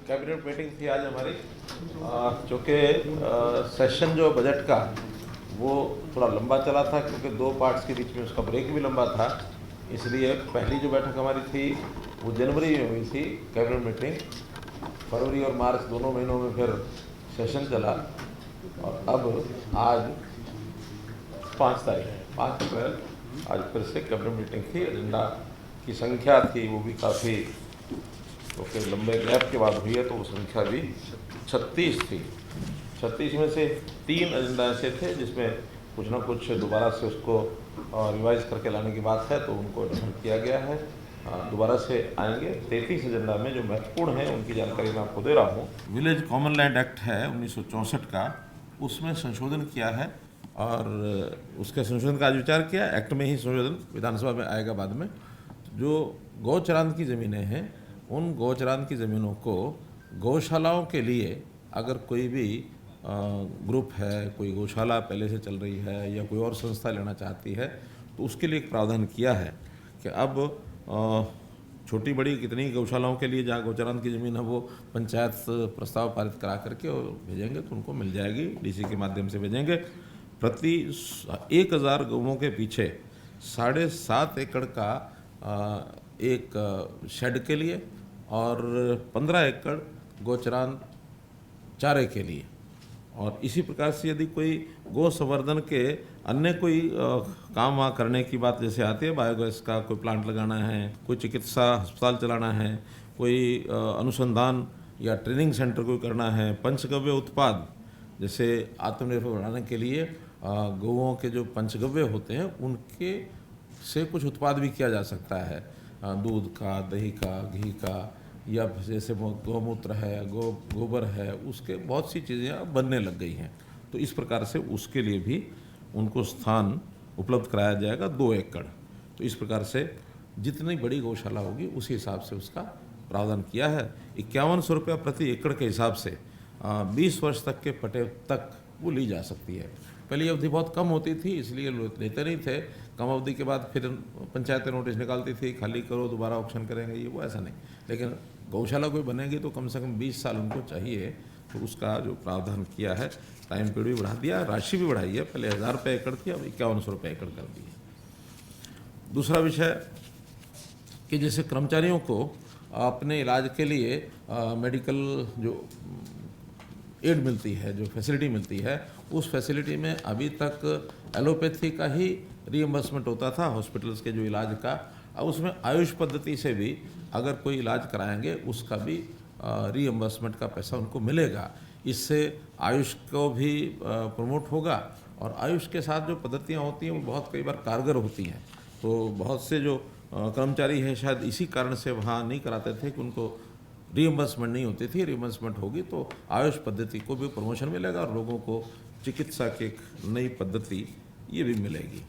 Cabinet meeting थी आज हमारी, चूँकि सेशन जो बजट का वो थोड़ा लंबा चला था क्योंकि दो पार्ट्स के बीच में उसका ब्रेक भी लंबा था। इसलिए पहली जो बैठक हमारी थी वो जनवरी में हुई थी कैबिनेट मीटिंग। फरवरी और मार्च दोनों महीनों में फिर सेशन चला और अब आज 5 अप्रैल आज फिर से कैबिनेट मीटिंग थी। एजेंडा की संख्या थी वो भी काफ़ी, क्योंकि लंबे गैप के बाद हुई है तो वो संख्या भी 36 थी। 36 में से 3 एजेंडा ऐसे थे जिसमें कुछ ना कुछ दोबारा से उसको रिवाइज करके लाने की बात है, तो उनको डेवलप किया गया है, दोबारा से आएंगे। 33 एजेंडा में जो महत्वपूर्ण है उनकी जानकारी मैं आपको दे रहा हूँ। विलेज कॉमन लैंड एक्ट है 1964 का, उसमें संशोधन किया है और उसके संशोधन का आज विचार किया। एक्ट में ही संशोधन विधानसभा में आएगा बाद में। जो गौचरान की ज़मीनें हैं उन गौचरान की ज़मीनों को गौशालाओं के लिए अगर कोई भी ग्रुप है, कोई गौशाला पहले से चल रही है या कोई और संस्था लेना चाहती है तो उसके लिए एक प्रावधान किया है कि अब छोटी बड़ी कितनी गौशालाओं के लिए जहाँ गौचरान की ज़मीन है वो पंचायत प्रस्ताव पारित करा करके और भेजेंगे तो उनको मिल जाएगी, डीसी के माध्यम से भेजेंगे। प्रति 1000 गौओं के पीछे 7.5 एकड़ का एक शेड के लिए और 15 एकड़ गौचरान चारे के लिए। और इसी प्रकार से यदि कोई गौ संवर्धन के अन्य कोई काम वहाँ करने की बात जैसे आती है, बायोगैस का कोई प्लांट लगाना है, कोई चिकित्सा अस्पताल चलाना है, कोई अनुसंधान या ट्रेनिंग सेंटर कोई करना है, पंचगव्य उत्पाद जैसे आत्मनिर्भर बनाने के लिए गौओं के जो पंचगव्य होते हैं उनके से कुछ उत्पाद भी किया जा सकता है, दूध का, दही का, घी का, या जैसे गौमूत्र है, गोबर है, उसके बहुत सी चीज़ें अब बनने लग गई हैं। तो इस प्रकार से उसके लिए भी उनको स्थान उपलब्ध कराया जाएगा 2 एकड़। तो इस प्रकार से जितनी बड़ी गौशाला होगी उसी हिसाब से उसका प्रावधान किया है। 5100 रुपया प्रति एकड़ के हिसाब से 20 वर्ष तक के पटे तक वो ली जा सकती है। पहली अवधि बहुत कम होती थी इसलिए लेते नहीं थे। कम अवधि के बाद फिर पंचायतें नोटिस निकालती थी, खाली करो दोबारा ऑप्शन करेंगे, ये वो ऐसा नहीं। लेकिन गौशाला कोई बनेगी तो कम से कम 20 साल उनको चाहिए, तो उसका जो प्रावधान किया है, टाइम पीरियड भी बढ़ा दिया, राशि भी बढ़ाई है। पहले 1000 रुपये एकड़ थी, अब 5100 रुपये एकड़ कर दी है। दूसरा विषय कि जैसे कर्मचारियों को अपने इलाज के लिए मेडिकल जो एड मिलती है, जो फैसिलिटी मिलती है, उस फैसिलिटी में अभी तक एलोपैथी का ही रीइंबर्समेंट होता था हॉस्पिटल्स के जो इलाज का। अब उसमें आयुष पद्धति से भी अगर कोई इलाज कराएंगे उसका भी रीइंबर्समेंट का पैसा उनको मिलेगा। इससे आयुष को भी प्रमोट होगा और आयुष के साथ जो पद्धतियाँ होती हैं वो बहुत कई बार कारगर होती हैं। तो बहुत से जो कर्मचारी हैं शायद इसी कारण से वहाँ नहीं कराते थे कि उनको रीइंबर्समेंट नहीं होती थी। रीइंबर्समेंट होगी तो आयुष पद्धति को भी प्रमोशन मिलेगा और लोगों को चिकित्सा की एक नई पद्धति ये भी मिलेगी।